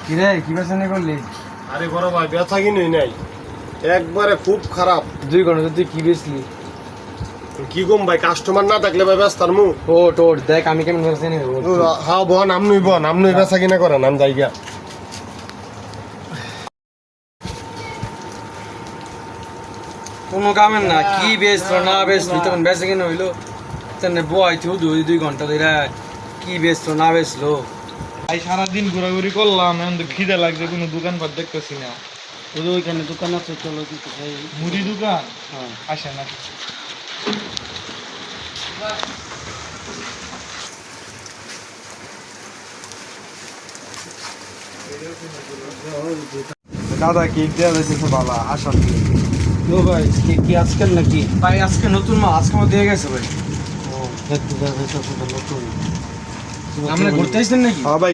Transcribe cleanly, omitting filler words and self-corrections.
কিরে কি বেচনি করলি? আরে বড় ভাই বেচা কিনুই নাই, একবারে খুব খারাপ। 2 ঘন্টা তুই কি বেচলি? কি কম ভাই, কাস্টমার না থাকলে ভাই ব্যস্তার মু। ওট দেখ আমি কেমন বেচনি হ্যাঁ বন আমনুই বেচা কিনা করেন, আমি যাই গিয়া। কোনো কামের না, কি বেচলো না বেচলি তখন বেচে কিনে হইলো। তেনে বয় তুই 2 ঘন্টা ধরে কি বেচলো না বেচলো। ভাই সারাদিন ঘোরাঘুরি করলাম, এখন তো খিদে লাগছে, কোনো দোকানপাট দেখতেছি না। তোদের ওইখানে দোকান আছে, চলো কিছু খাই। মুড়ি দোকান হ্যাঁ, আসে না। দাদা কেক দেওয়া যাইতেছে বাবা, আসল ও ভাই কি আজকের নাকি? ভাই আজকে নতুন মাল আজকে আমার দিয়ে গেছে ভাই। ও দেখতে যাবে, নতুন আমরা ঘুরতে আসছেন নাকি? হ্যাঁ ভাই।